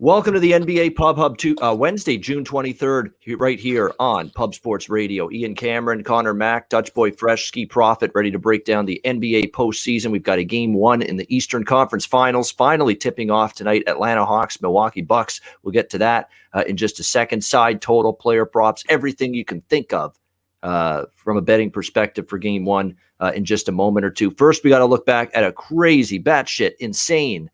Welcome to the NBA Pub Hub Wednesday, June 23rd, right here on Pub Sports Radio. Ian Cameron, Conor Mac, Dutch Boy Fresh, Skee Prophet, ready to break down the NBA postseason. We've got a game one in the Eastern Conference Finals, finally tipping off tonight. Atlanta Hawks, Milwaukee Bucks. We'll get to that in just a second. Side total, player props, everything you can think of from a betting perspective for game one in just a moment or two. First, we got to look back at a crazy, batshit, insane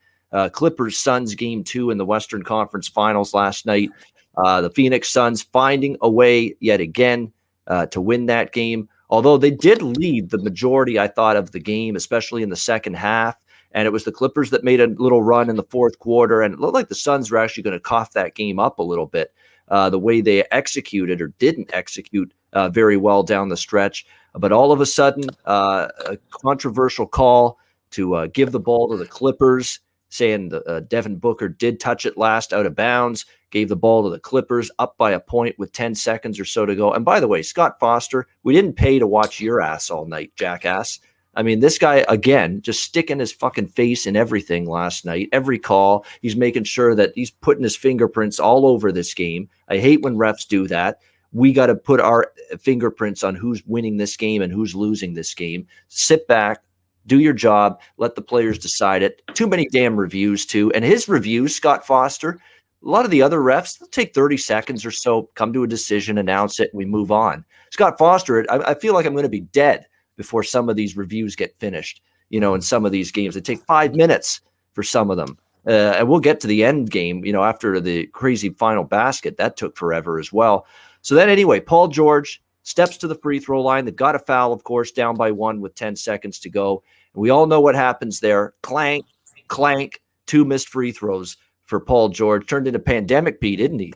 Clippers-Suns game two in the Western Conference Finals last night. The Phoenix Suns finding a way yet again to win that game, although they did lead the majority, I thought, of the game, especially in the second half. And it was the Clippers that made a little run in the fourth quarter, and it looked like the Suns were actually going to cough that game up a little bit, the way they executed or didn't execute very well down the stretch. But all of a sudden, a controversial call to give the ball to the Clippers, saying Devin Booker did touch it last out of bounds, gave the ball to the Clippers up by a point with 10 seconds or so to go. And by the way, Scott Foster, we didn't pay to watch your ass all night, jackass. I mean, this guy, again, just sticking his fucking face in everything last night. Every call, he's making sure that he's putting his fingerprints all over this game. I hate when refs do that. We got to put our fingerprints on who's winning this game and who's losing this game. Sit back. Do your job. Let the players decide it. Too many damn reviews, too. And his reviews, Scott Foster, a lot of the other refs, they'll take 30 seconds or so, come to a decision, announce it, and we move on. Scott Foster, I feel like I'm going to be dead before some of these reviews get finished, in some of these games. They take 5 minutes for some of them. And we'll get to the end game, after the crazy final basket. That took forever as well. So then anyway, Paul George steps to the free throw line. They've got a foul, of course, down by one with 10 seconds to go. And we all know what happens there. Clank, clank, 2 missed free throws for Paul George. Turned into Pandemic Pete, didn't he,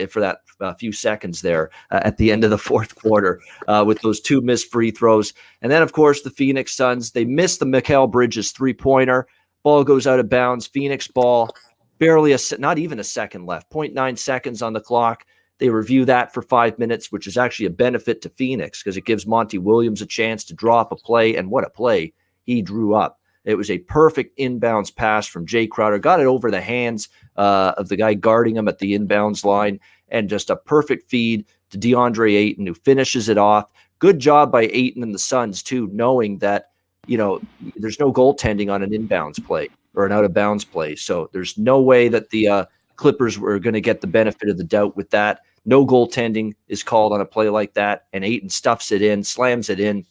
for that few seconds there at the end of the fourth quarter with those 2 missed free throws. And then, of course, the Phoenix Suns, they missed the Mikal Bridges three-pointer. Ball goes out of bounds. Phoenix ball, barely not even a second left, 0.9 seconds on the clock. They review that for 5 minutes, which is actually a benefit to Phoenix because it gives Monty Williams a chance to draw up a play. And what a play he drew up. It was a perfect inbounds pass from Jay Crowder. Got it over the hands of the guy guarding him at the inbounds line. And just a perfect feed to DeAndre Ayton, who finishes it off. Good job by Ayton and the Suns, too, knowing that, there's no goaltending on an inbounds play or an out-of-bounds play. So there's no way that the Clippers were going to get the benefit of the doubt with that. No goaltending is called on a play like that, and Ayton stuffs it in, slams it in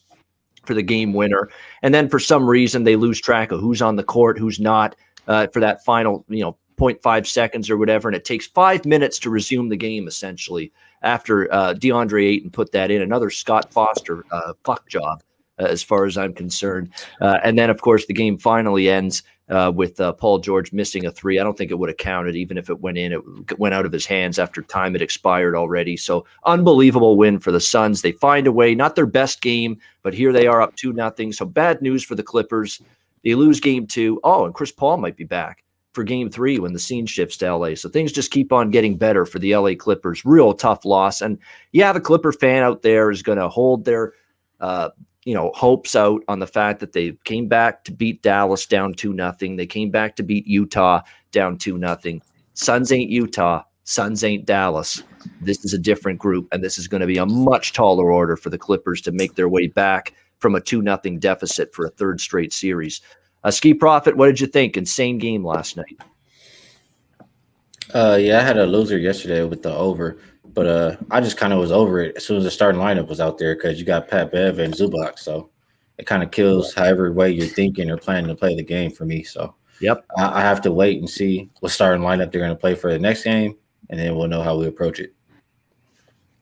for the game winner. And then for some reason, they lose track of who's on the court, who's not for that final, 0.5 seconds or whatever. And it takes 5 minutes to resume the game, essentially, after DeAndre Ayton put that in. Another Scott Foster fuck job, as far as I'm concerned. And then, of course, the game finally ends with Paul George missing a three. I don't think it would have counted even if it went in. It went out of his hands after time had expired already. So unbelievable win for the Suns. They find a way, not their best game, but here they are up 2-0. So bad news for the Clippers. They lose game two. Oh, and Chris Paul might be back for game three when the scene shifts to LA. So things just keep on getting better for the LA Clippers. Real tough loss. And yeah, the Clipper fan out there is going to hold their hopes out on the fact that they came back to beat Dallas down 2-0. They came back to beat Utah down 2-0. Suns ain't Utah. Suns ain't Dallas. This is a different group, and this is going to be a much taller order for the Clippers to make their way back from a 2-0 deficit for a third straight series. Skee Prophet, what did you think? Insane game last night. Yeah, I had a loser yesterday with the over. But I just kind of was over it as soon as the starting lineup was out there because you got Pat Bev and Zubac. So it kind of kills however way you're thinking or planning to play the game for me. So yep, I have to wait and see what starting lineup they're going to play for the next game, and then we'll know how we approach it.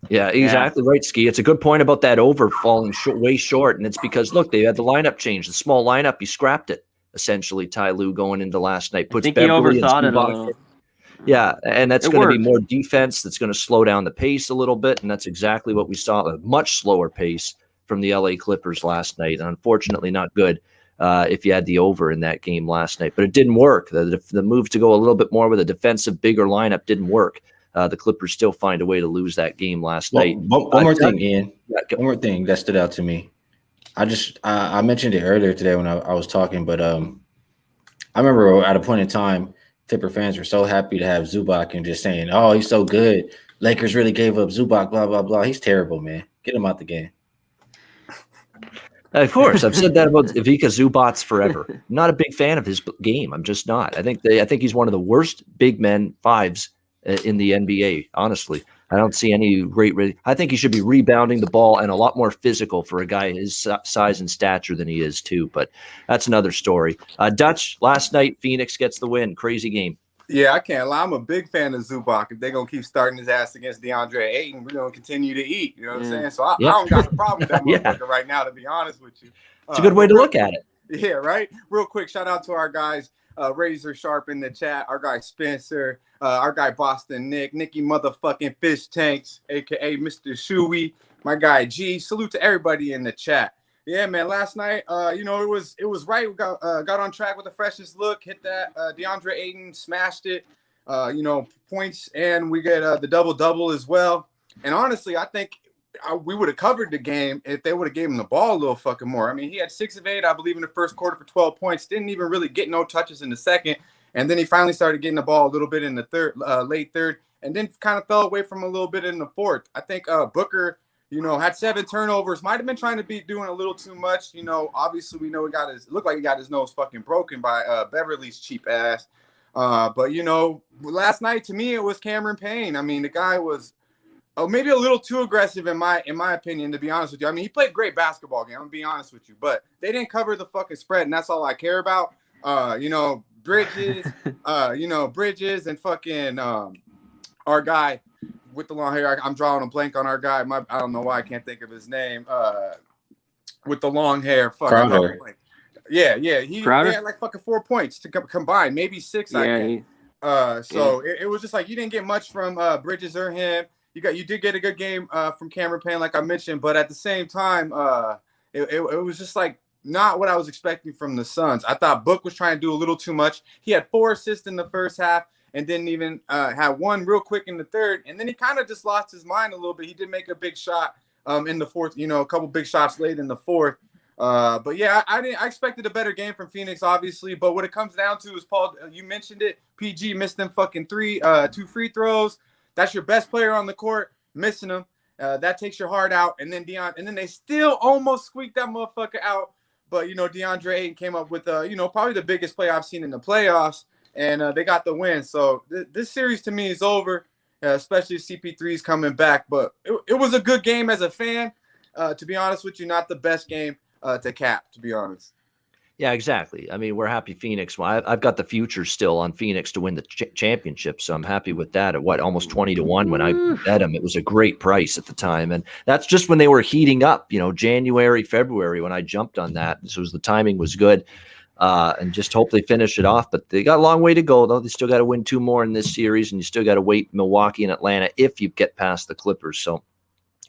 Yeah, exactly right, Skee. It's a good point about that over falling way short, and it's because, look, they had the lineup change. The small lineup, he scrapped it, essentially, Ty Lue going into last night. I think he overthought it a little. Yeah, and that's going to be more defense. That's going to slow down the pace a little bit, and that's exactly what we saw, a much slower pace from the LA Clippers last night. And unfortunately, not good if you had the over in that game last night. But it didn't work. The move to go a little bit more with a defensive, bigger lineup didn't work. The Clippers still find a way to lose that game last night. One more thing, Ian. One more thing that stood out to me. I mentioned it earlier today when I was talking, but I remember at a point in time, Clipper fans were so happy to have Zubac and just saying, "Oh, he's so good. Lakers really gave up Zubac. Blah blah blah. He's terrible, man. Get him out the game." Of course, I've said that about Ivica Zubac forever. I'm not a big fan of his game. I'm just not. I think he's one of the worst big men fives in the NBA. Honestly, I don't see any great. I think he should be rebounding the ball and a lot more physical for a guy his size and stature than he is too. But that's another story. Dutch, last night Phoenix gets the win. Crazy game. Yeah, I can't lie. I'm a big fan of Zubac. If they're going to keep starting his ass against DeAndre Ayton, we're going to continue to eat. You know what I'm saying? So I don't got a problem with that motherfucker right now, to be honest with you. It's a good way to look at it. Yeah, right? Real quick, shout out to our guys, Razor Sharp in the chat, our guy Spencer, our guy Boston Nicky motherfucking Fish Tanks, a.k.a. Mr. Shuey, my guy G. Salute to everybody in the chat. Yeah, man. Last night, it was right. We got on track with the freshest look. Hit that DeAndre Ayton, smashed it. Points, and we get the double as well. And honestly, I think we would have covered the game if they would have gave him the ball a little fucking more. I mean, he had 6 of 8, I believe, in the first quarter for 12 points. Didn't even really get no touches in the second, and then he finally started getting the ball a little bit in the late third, and then kind of fell away from a little bit in the fourth. I think Booker, had 7 turnovers. Might have been trying to be doing a little too much. Obviously we know looked like he got his nose fucking broken by Beverly's cheap ass. But last night to me it was Cameron Payne. I mean, the guy was maybe a little too aggressive in my opinion, to be honest with you. I mean, he played great basketball game. I'm gonna be honest with you, but they didn't cover the fucking spread, and that's all I care about. Bridges, Bridges, and fucking our guy with the long hair. I'm drawing a blank on our guy. I don't know why I can't think of his name. With the long hair, fucking. Yeah. He had like fucking 4 points to combine, maybe 6. It was just like you didn't get much from Bridges or him. You did get a good game from Cameron Payne, like I mentioned, but at the same time, it was just like not what I was expecting from the Suns. I thought Book was trying to do a little too much. He had 4 assists in the first half and didn't even have 1 real quick in the third, and then he kind of just lost his mind a little bit. He did make a big shot in the fourth, a couple big shots late in the fourth. But yeah, I expected a better game from Phoenix, obviously. But what it comes down to is, Paul, you mentioned it. PG missed them fucking 2 free throws. That's your best player on the court, missing them. That takes your heart out. And then and then they still almost squeaked that motherfucker out. But DeAndre Ayton came up with probably the biggest play I've seen in the playoffs, and they got the win. So this series to me is over, especially if CP3 is coming back. But it was a good game as a fan. To be honest with you, not the best game to cap, to be honest. Yeah, exactly. I mean, we're happy Phoenix. Well, I've got the future still on Phoenix to win the championship, so I'm happy with that. At almost 20-1 when I bet them. It was a great price at the time, and that's just when they were heating up. January, February when I jumped on that. So the timing was good, and just hope they finish it off. But they got a long way to go, though. They still got to win 2 more in this series, and you still got to wait Milwaukee and Atlanta if you get past the Clippers. So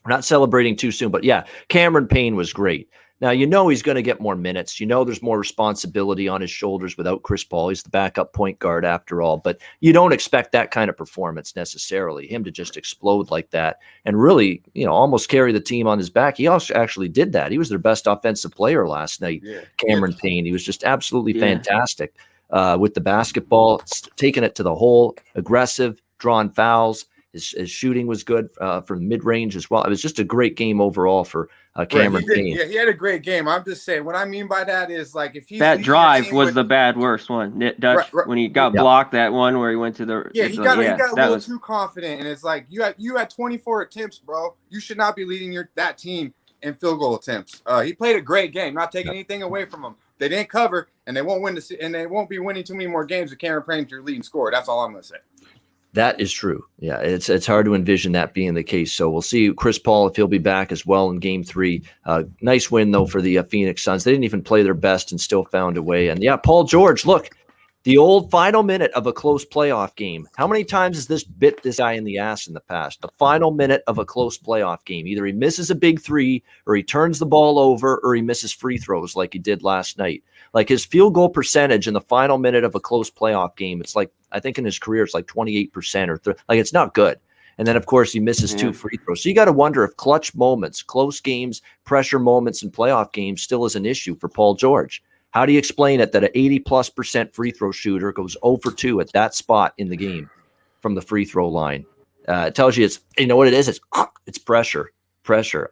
we're not celebrating too soon, but yeah, Cameron Payne was great. Now, he's going to get more minutes. There's more responsibility on his shoulders without Chris Paul. He's the backup point guard after all. But you don't expect that kind of performance necessarily, him to just explode like that and really, almost carry the team on his back. He also actually did that. He was their best offensive player last night, Cameron Payne. He was just absolutely fantastic with the basketball, taking it to the hole, aggressive, drawing fouls. His shooting was good from mid-range as well. It was just a great game overall for Cameron Payne. Yeah, he had a great game. I'm just saying, what I mean by that is like if he's that drive was the worst one. Dutch, when he got blocked, that one where he went to the he got a little too confident, and it's like you had 24 attempts, bro. You should not be leading that team in field goal attempts. He played a great game, not taking anything away from him. They didn't cover, and they won't win and they won't be winning too many more games with Cameron Payne your leading scorer. That's all I'm gonna say. That is true. Yeah, it's hard to envision that being the case. So we'll see Chris Paul if he'll be back as well in Game 3. Nice win, though, for the Phoenix Suns. They didn't even play their best and still found a way. And, yeah, Paul George, look, the old final minute of a close playoff game. How many times has this bit this guy in the ass in the past? The final minute of a close playoff game. Either he misses a big 3 or he turns the ball over or he misses free throws like he did last night. Like his field goal percentage in the final minute of a close playoff game, it's like, I think in his career, it's like 28% or like it's not good. And then, of course, he misses 2 free throws. So you got to wonder if clutch moments, close games, pressure moments in playoff games still is an issue for Paul George. How do you explain it that an 80+% free throw shooter goes 0 for 2 at that spot in the game from the free throw line? It tells you you know what it is? It's pressure,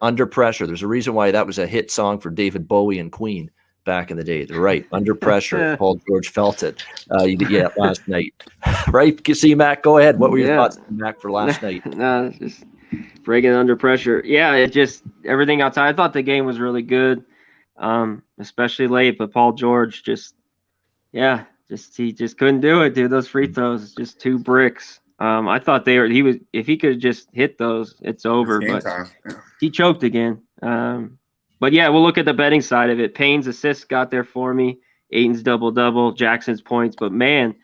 under pressure. There's a reason why that was a hit song for David Bowie and Queen back in the day. They're right. Under pressure. Paul George felt it. Last night. Right? See, Mac, go ahead. What were your thoughts, Mac, for last night? No, just breaking under pressure. Yeah, it just everything outside. I thought the game was really good, especially late. But Paul George he just couldn't do it, dude. Those free throws, just 2 bricks. I thought if he could just hit those, it's over. But he choked again. But yeah, we'll look at the betting side of it. Payne's assists got there for me. Ayton's double-double, Jackson's points. But man,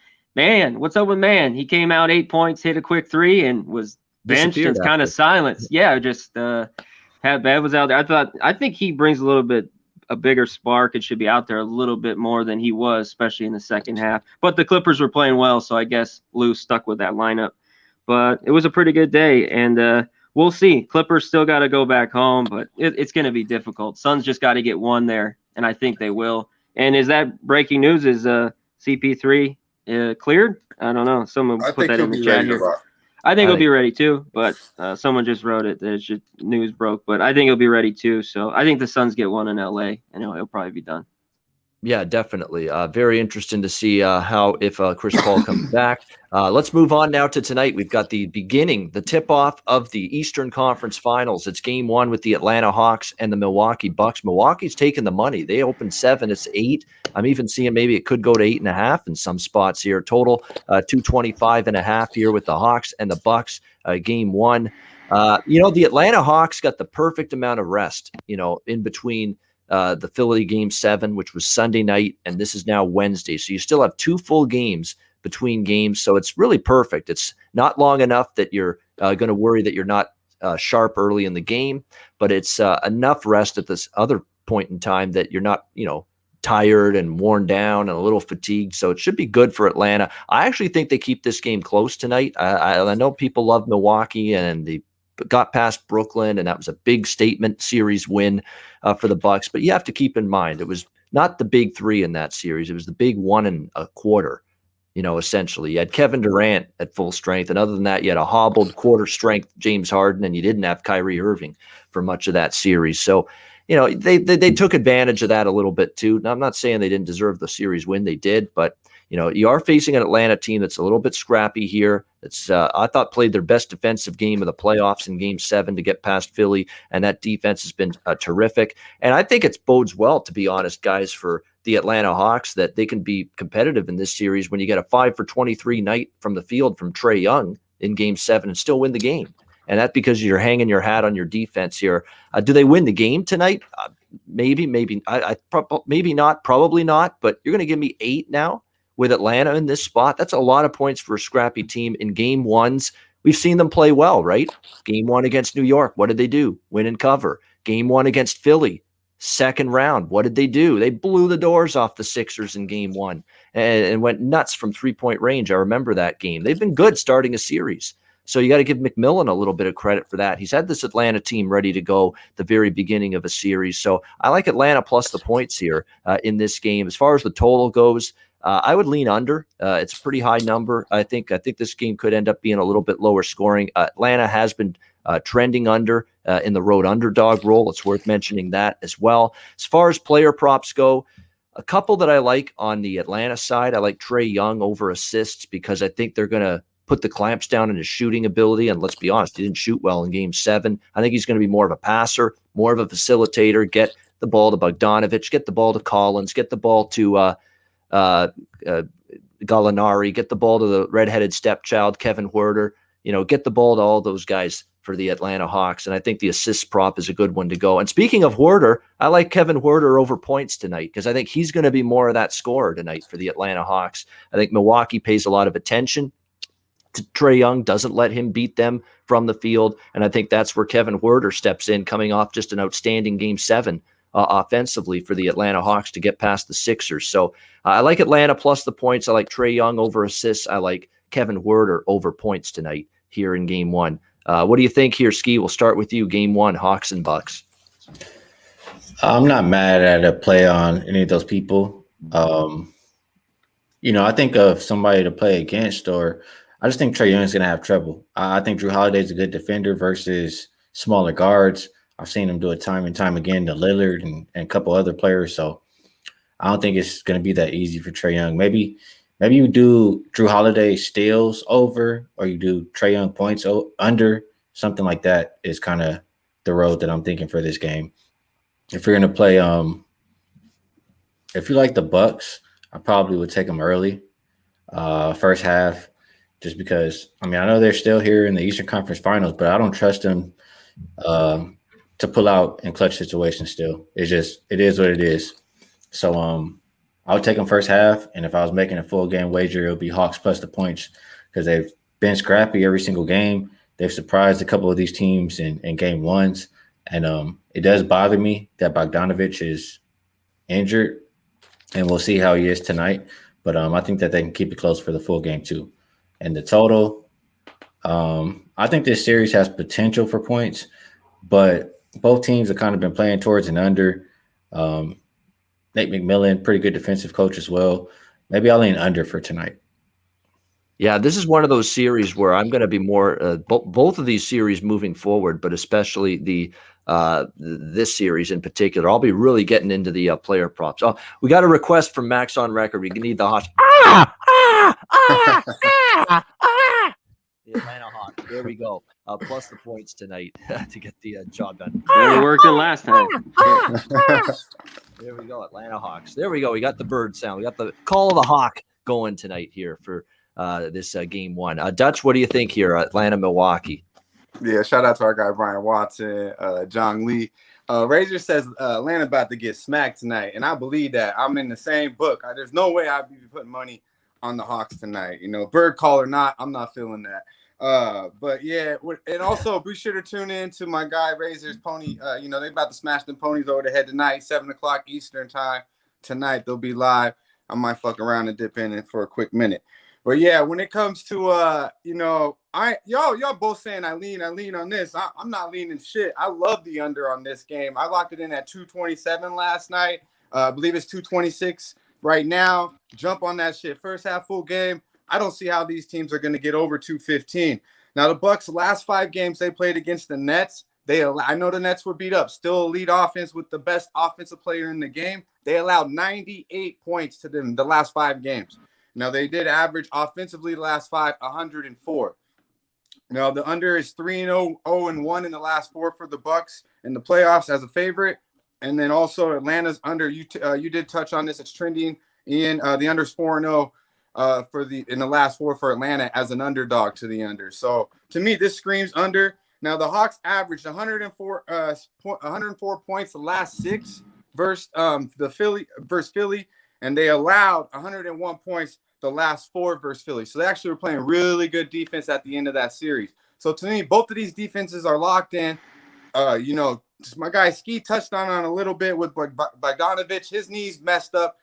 what's up with man? He came out 8 points, hit a quick 3, and was benched and kind of silenced. Yeah, just Bev was out there. I think he brings a bigger spark and should be out there a little bit more than he was, especially in the second half. But the Clippers were playing well, so I guess Lou stuck with that lineup. But it was a pretty good day, and we'll see. Clippers still got to go back home, but it's going to be difficult. Suns just got to get one there, and I think they will. And is that breaking news? Is CP3 cleared? I don't know. Someone put that in the chat here. I think he'll be ready too, but someone just wrote it. There's just news broke, but I think he'll be ready too. So I think the Suns get one in LA, and he'll probably be done. Yeah, definitely. Very interesting to see if Chris Paul comes back. Let's move on now to tonight. We've got the tip-off of the Eastern Conference Finals. It's game 1 with the Atlanta Hawks and the Milwaukee Bucks. Milwaukee's taking the money. They opened 7. It's 8. I'm even seeing maybe it could go to 8.5 in some spots here. Total 225.5 here with the Hawks and the Bucks. Game 1. The Atlanta Hawks got the perfect amount of rest, in between the Philly game 7, which was Sunday night, and this is now Wednesday. So you still have 2 full games between games. So it's really perfect. It's not long enough that you're going to worry that you're not sharp early in the game, but it's enough rest at this other point in time that you're not, tired and worn down and a little fatigued. So it should be good for Atlanta. I actually think they keep this game close tonight. I know people love Milwaukee and they got past Brooklyn, and that was a big statement series win for the Bucks. But you have to keep in mind, it was not the big 3 in that series. It was the big 1 1/4, essentially. You had Kevin Durant at full strength. And other than that, you had a hobbled quarter strength James Harden, and you didn't have Kyrie Irving for much of that series. So, they took advantage of that a little bit too. Now, I'm not saying they didn't deserve the series win. They did, but you are facing an Atlanta team that's a little bit scrappy here. It's I thought played their best defensive game of the playoffs in Game 7 to get past Philly, and that defense has been terrific. And I think it bodes well, to be honest, guys, for the Atlanta Hawks, that they can be competitive in this series when you get a 5 for 23 night from the field from Trae Young in Game 7 and still win the game. And that's because you're hanging your hat on your defense here. Do they win the game tonight? Maybe not, probably not. But you're going to give me 8 now with Atlanta in this spot. That's a lot of points for a scrappy team in game 1s. We've seen them play well, right? Game 1 against New York, what did they do? Win and cover. Game 1 against Philly, second round, what did they do? They blew the doors off the Sixers in game 1 and went nuts from 3-point range. I remember that game. They've been good starting a series. So you got to give McMillan a little bit of credit for that. He's had this Atlanta team ready to go the very beginning of a series. So I like Atlanta plus the points here in this game. As far as the total goes, I would lean under. It's a pretty high number. I think this game could end up being a little bit lower scoring. Atlanta has been trending under in the road underdog role. It's worth mentioning that as well. As far as player props go, a couple that I like on the Atlanta side, I like Trae Young over assists because I think they're going to put the clamps down in his shooting ability. And let's be honest, he didn't shoot well in game 7. I think he's going to be more of a passer, more of a facilitator, get the ball to Bogdanovich, get the ball to Collins, get the ball to Gallinari, get the ball to the redheaded stepchild, Kevin Huerter, get the ball to all those guys for the Atlanta Hawks. And I think the assist prop is a good one to go. And speaking of Huerter, I like Kevin Huerter over points tonight because I think he's going to be more of that scorer tonight for the Atlanta Hawks. I think Milwaukee pays a lot of attention to Trae Young, doesn't let him beat them from the field. And I think that's where Kevin Huerter steps in, coming off just an outstanding game 7 offensively for the Atlanta Hawks to get past the Sixers. So I like Atlanta plus the points. I like Trae Young over assists. I like Kevin Huerter over points tonight here in game 1. What do you think here, Skee? We'll start with you. Game 1, Hawks and Bucks. I'm not mad at a play on any of those people. I think of somebody to play against, or I just think Trae Young's going to have trouble. I think Drew Holiday's a good defender versus smaller guards. I've seen him do it time and time again to Lillard and a couple other players. So I don't think it's going to be that easy for Trae Young. Maybe you do Drew Holiday steals over, or you do Trae Young points under. Something like that is kind of the road that I'm thinking for this game. If you're going to play, if you like the Bucks, I probably would take them early, first half, just because. I mean, I know they're still here in the Eastern Conference Finals, but I don't trust them to pull out in clutch situations. Still, it is what it is. So, I would take them first half, and if I was making a full game wager, it would be Hawks plus the points because they've been scrappy every single game. They've surprised a couple of these teams in game ones, and it does bother me that Bogdanovich is injured, and we'll see how he is tonight. But I think that they can keep it close for the full game too. And the total, I think this series has potential for points, but both teams have kind of been playing towards an under. Nate McMillan, pretty good defensive coach as well. Maybe I'll lean under for tonight. Yeah, this is one of those series where I'm going to be more both of these series moving forward, but especially this series in particular. I'll be really getting into the player props. Oh, we got a request from Max on record. We need the Hawks. The Atlanta Hawks. There we go. Plus the points tonight to get the job done. Better work than last time. There we go, Atlanta Hawks. There we go. We got the bird sound. We got the call of the hawk going tonight here for this game one. Dutch, what do you think here? Atlanta, Milwaukee. Yeah, shout out to our guy Brian Watson, John Lee. Razor says Atlanta about to get smacked tonight, and I believe that. I'm in the same book. There's no way I'd be putting money on the Hawks tonight. Bird call or not, I'm not feeling that. But yeah, and also be sure to tune in to my guy Razor's Pony. They about to smash them ponies over the head tonight, 7:00 Eastern time tonight. They'll be live. I might fuck around and dip in for a quick minute. But yeah, when it comes to y'all both saying I lean on this. I'm not leaning shit. I love the under on this game. I locked it in at 227 last night. I believe it's 226 right now. Jump on that shit. First half full game. I don't see how these teams are going to get over 215. Now the Bucks last 5 games they played against the Nets. I know the Nets were beat up. Still elite offense with the best offensive player in the game. They allowed 98 points to them the last 5 games. Now, they did average offensively the last 5, 104. Now, the under is 3-0, 0-1 in the last 4 for the Bucks in the playoffs as a favorite. And then also Atlanta's under, you did touch on this. It's trending in the under is 4-0 in the last 4 for Atlanta as an underdog to the under. So, to me, this screams under. Now, the Hawks averaged 104 points the last 6 versus Philly. And they allowed 101 points the last 4 versus Philly. So they actually were playing really good defense at the end of that series. So to me, both of these defenses are locked in. My guy Skee touched on a little bit with Bogdanovich. His knees messed up.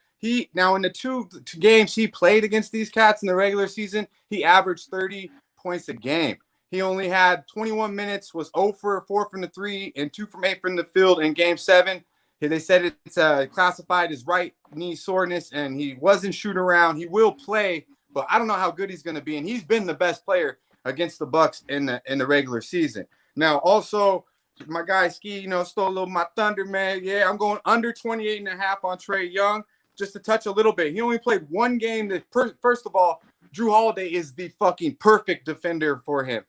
Now in the two games he played against these cats in the regular season, he averaged 30 points a game. He only had 21 minutes, was 0 for 4 from the 3 and 2 from 8 from the field in game 7. They said it's classified as right knee soreness, and he wasn't shooting around. He will play, but I don't know how good he's going to be. And he's been the best player against the Bucks in the regular season. Now, also, my guy Skee, stole a little my thunder, man. Yeah, I'm going under 28.5 on Trae Young, just to touch a little bit. He only played 1 game. First of all, Drew Holiday is the fucking perfect defender for him.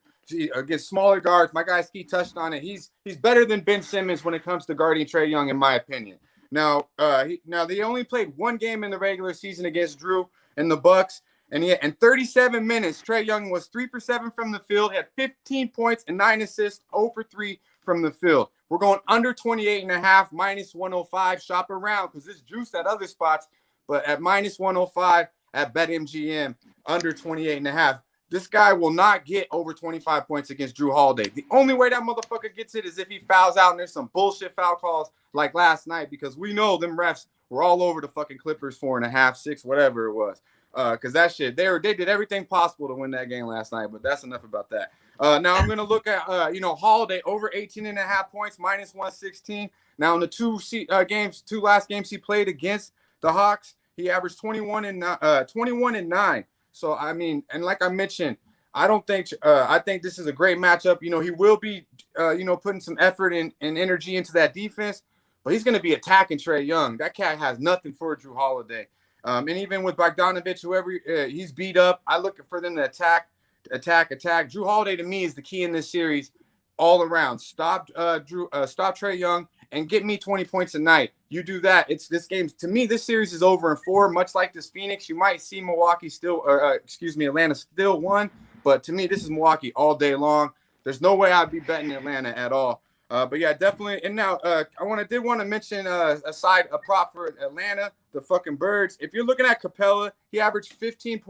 Against smaller guards, my guy Skee touched on it. He's better than Ben Simmons when it comes to guarding Trae Young, in my opinion. Now, they only played 1 game in the regular season against Drew and the Bucks, and in 37 minutes, Trae Young was 3 for 7 from the field, had 15 points and 9 assists, 0 for 3 from the field. We're going under 28.5, minus 105. Shop around because this juice at other spots, but at minus 105 at BetMGM, under 28.5. This guy will not get over 25 points against Drew Holiday. The only way that motherfucker gets it is if he fouls out and there's some bullshit foul calls like last night, because we know them refs were all over the fucking Clippers 4.5, 6, whatever it was. Because that shit, they did everything possible to win that game last night, but that's enough about that. Now I'm going to look at, Holiday over 18.5 points, minus 116. Now in the 2 last games he played against the Hawks, He averaged 21 and 9. So I mean, and like I mentioned, I think this is a great matchup. You know, he will be putting some effort and energy into that defense, but he's going to be attacking Trae Young. That cat has nothing for Drew Holiday. And even with Bogdanovich, whoever he's beat up, I look for them to attack. Drew Holiday to me is the key in this series, all around. Stop Trae Young and get me 20 points a night. You do that, it's this game. To me, this series is over in 4. Much like this Phoenix, you might see Atlanta still won, but to me, this is Milwaukee all day long. There's no way I'd be betting Atlanta at all. But yeah, definitely. And now I did want to mention a prop for Atlanta, the fucking Birds. If you're looking at Capella, he averaged 15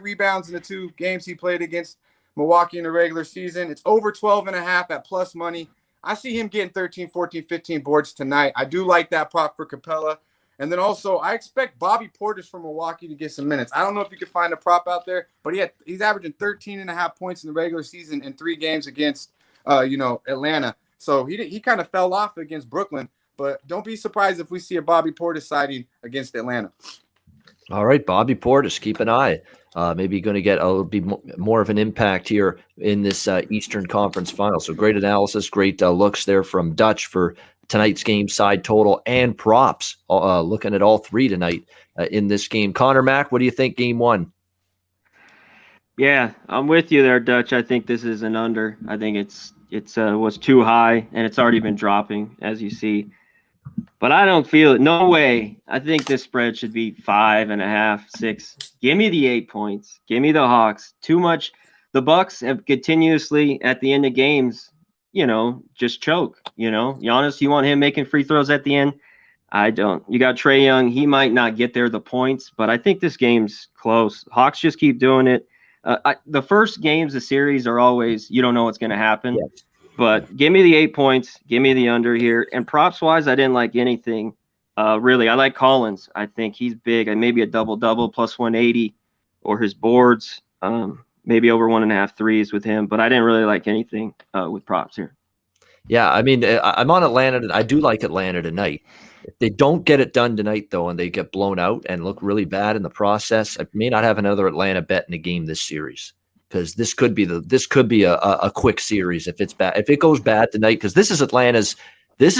rebounds in the 2 games he played against Milwaukee in the regular season. It's over 12.5 at plus money. I see him getting 13, 14, 15 boards tonight. I do like that prop for Capella. And then also, I expect Bobby Portis from Milwaukee to get some minutes. I don't know if you can find a prop out there, but he's averaging 13.5 points in the regular season in 3 games against Atlanta. So he kind of fell off against Brooklyn, but don't be surprised if we see a Bobby Portis sighting against Atlanta. All right, Bobby Portis, keep an eye. Maybe going to get more of an impact here in this Eastern Conference final. So great analysis, great looks there from Dutch for tonight's game, side total and props. Looking at all 3 tonight in this game. Conor Mac, what do you think game 1? Yeah, I'm with you there, Dutch. I think this is an under. I think it's was too high, and it's already been dropping, as you see. But I don't feel it. No way. I think this spread should be 5.5, 6. Give me the 8 points. Give me the Hawks. Too much. The Bucks have continuously at the end of games, just choke. Giannis, you want him making free throws at the end? I don't. You got Trae Young. He might not get there the points, but I think this game's close. Hawks just keep doing it. The first games of the series are always, you don't know what's going to happen. Yes. But give me the 8 points. Give me the under here. And props-wise, I didn't like anything. Really, I like Collins. I think he's big. And maybe a double-double plus 180 or his boards. Maybe over 1.5 threes with him. But I didn't really like anything with props here. Yeah, I mean, I'm on Atlanta. I do like Atlanta tonight. If they don't get it done tonight, though, and they get blown out and look really bad in the process, I may not have another Atlanta bet in a game this series. Because this could be a quick series if it's bad. If it goes bad tonight, because this is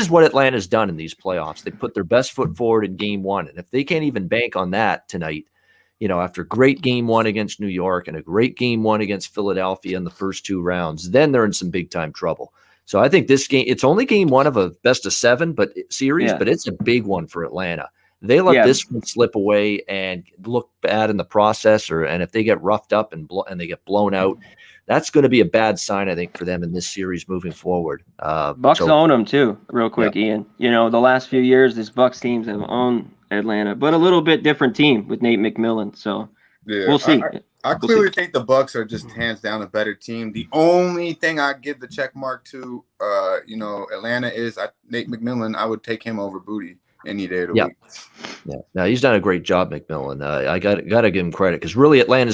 what Atlanta's done in these playoffs. They put their best foot forward in game 1, and if they can't even bank on that tonight, after great game 1 against New York and a great game 1 against Philadelphia in the first 2 rounds, then they're in some big time trouble. So I think this game, it's only game 1 of a best of 7 series, but it's a big one for Atlanta. They let this one slip away and look bad in the process, and if they get roughed up and they get blown out, that's going to be a bad sign, I think, for them in this series moving forward. Bucks own them too, real quick, Ian. The last few years, these Bucks teams have owned Atlanta, but a little bit different team with Nate McMillan. So we'll see. I clearly think the Bucks are just hands down a better team. The only thing I give the check mark to, Atlanta is Nate McMillan. I would take him over Booty any day of the week. Yeah. No, he's done a great job, McMillan. I got to give him credit because really Atlanta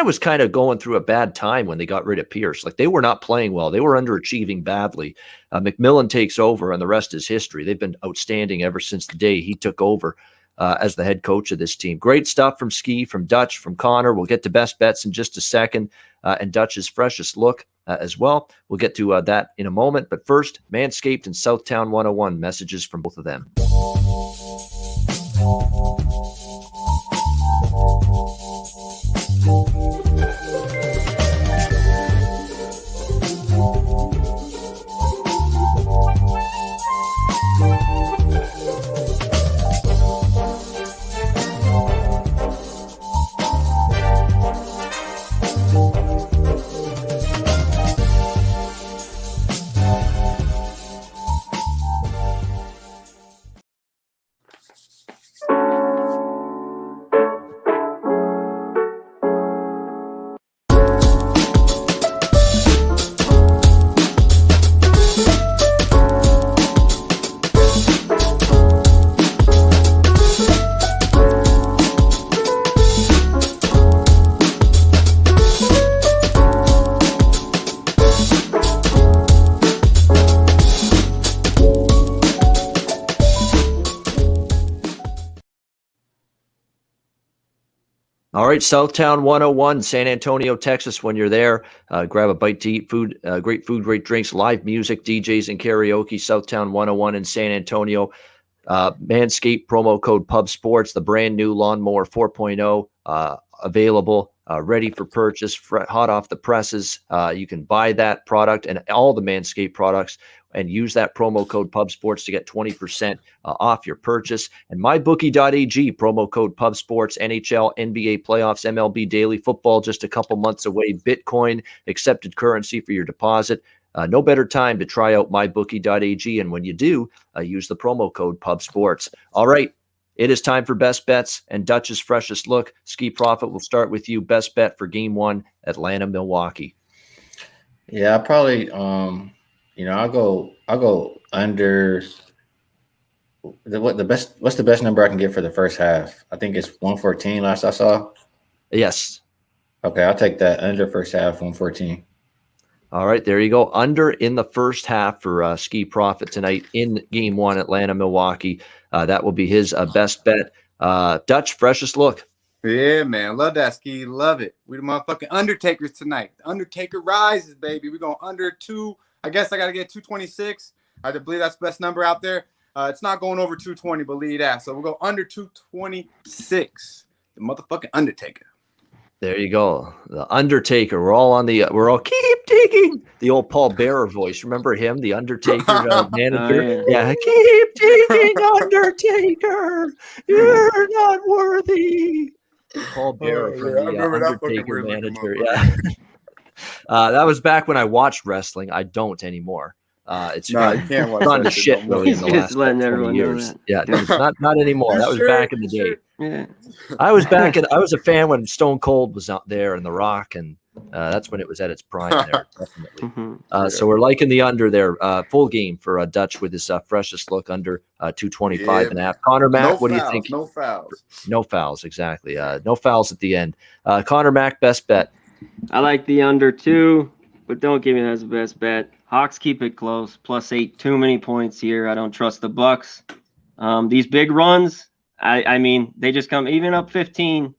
was kind of going through a bad time when they got rid of Pierce. Like they were not playing well. They were underachieving badly. McMillan takes over and the rest is history. They've been outstanding ever since the day he took over as the head coach of this team. Great stuff from Skee, from Dutch, from Connor. We'll get to best bets in just a second and Dutch's freshest look as well. We'll get to that in a moment. But first, Manscaped and Southtown 101 messages from both of them. All right, Southtown 101, San Antonio, Texas. When you're there, grab a bite to eat, great food, great drinks, live music, DJs, and karaoke. Southtown 101 in San Antonio. Manscaped promo code Pub Sports, the brand new Lawnmower 4.0 available, ready for purchase, hot off the presses. You can buy that product and all the Manscaped products and use that promo code Pub Sports to get 20% off your purchase. And mybookie.ag, promo code Pub Sports, NHL, NBA playoffs, MLB daily football just a couple months away. Bitcoin, accepted currency for your deposit. No better time to try out mybookie.ag. And when you do, use the promo code Pub Sports. All right. It is time for best bets and Dutch's freshest look. Skee Prophet, we'll start with you. Best bet for game 1, Atlanta, Milwaukee. Yeah, I probably I'll go under what's the best number I can get for the first half? I think it's 114 last I saw. Yes. Okay, I'll take that under first half, 114. All right, there you go. Under in the first half for Skee Prophet tonight in game 1, Atlanta, Milwaukee. That will be his best bet. Dutch, freshest look. Yeah, man. Love that, Skee. Love it. We the motherfucking Undertakers tonight. The Undertaker rises, baby. We're going under 2. I guess I got to get 226. I believe that's the best number out there. It's not going over 220, believe that. So we'll go under 226. The motherfucking Undertaker. There you go. The Undertaker. We're all keep digging. The old Paul Bearer voice. Remember him, the Undertaker manager? Yeah. Keep digging, Undertaker. You're not worthy. Paul Bearer from the Undertaker manager. Yeah. That was back when I watched wrestling. I don't anymore. It's gone to shit really in the last 20 years. Yeah, not anymore. That was back in the day. Yeah. I was a fan when Stone Cold was out there and The Rock, and that's when it was at its prime there, definitely. Mm-hmm. So we're liking the under there. Full game for Dutch with his freshest look under 225 and a half. Conor Mac, what do you think? No fouls. No fouls, exactly. No fouls at the end. Conor Mac, best bet. I like the under 2, but don't give me that as the best bet. Hawks keep it close. +8, too many points here. I don't trust the Bucks. These big runs, I mean, they just come even up 15.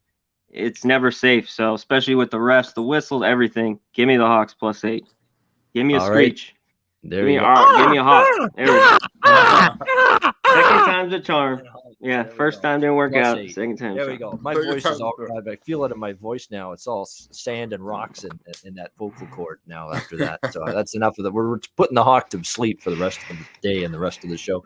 It's never safe. So especially with the refs, the whistles, everything. Give me the Hawks +8. Give me a screech. Right. There you go. Give me a Hawk. There we go. Second time's a charm. Yeah, first time didn't work out. Second time. There we go. My voice is all right. I feel it in my voice now. It's all sand and rocks in that vocal cord now after that. So that's enough of that. We're putting the Hawk to sleep for the rest of the day and the rest of the show.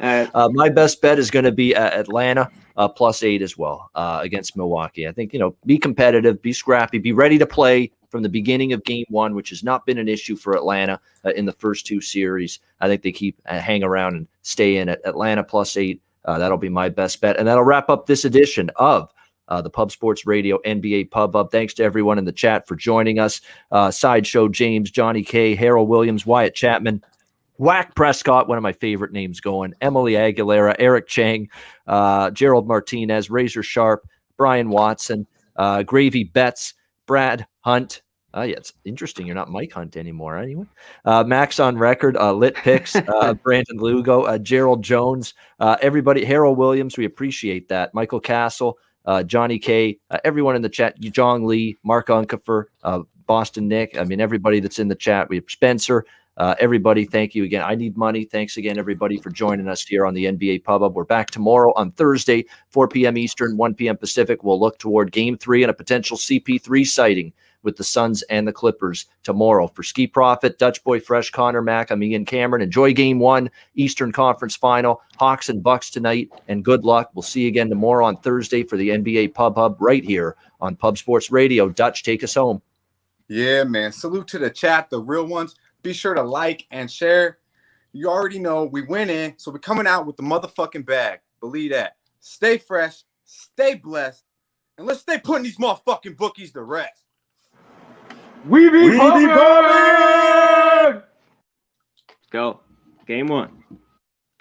My best bet is going to be Atlanta +8 as well against Milwaukee. I think, be competitive, be scrappy, be ready to play from the beginning of game 1, which has not been an issue for Atlanta in the first 2 series. I think they keep hang around and stay in at Atlanta +8. That'll be my best bet. And that'll wrap up this edition of the Pub Sports Radio NBA Pub Up. Thanks to everyone in the chat for joining us. Sideshow James, Johnny K, Harold Williams, Wyatt Chapman, Whack Prescott, one of my favorite names going, Emily Aguilera, Eric Chang, Gerald Martinez, Razor Sharp, Brian Watson, Gravy Betts, Brad Hunt. Yeah, it's interesting. You're not Mike Hunt anymore, anyway. Max on record, Lit Picks, Brandon Lugo, Gerald Jones, everybody, Harold Williams. We appreciate that. Michael Castle, Johnny K, everyone in the chat. Jong Lee, Mark Unkefer, Boston Nick. I mean, everybody that's in the chat. We have Spencer. Everybody, thank you again. I Need Money. Thanks again, everybody, for joining us here on the NBA Pub Up. We're back tomorrow on Thursday, 4 p.m. Eastern, 1 p.m. Pacific. We'll look toward Game 3 and a potential CP3 sighting with the Suns and the Clippers tomorrow. For Skee Prophet, Dutch Boy Fresh, Conor Mac, I'm Ian Cameron. Enjoy Game 1, Eastern Conference Final, Hawks and Bucks tonight, and good luck. We'll see you again tomorrow on Thursday for the NBA Pub Hub right here on Pub Sports Radio. Dutch, take us home. Yeah, man. Salute to the chat, the real ones. Be sure to like and share. You already know we went in, so we're coming out with the motherfucking bag. Believe that. Stay fresh, stay blessed, and let's stay putting these motherfucking bookies to rest. We be pumping! Go. Game 1.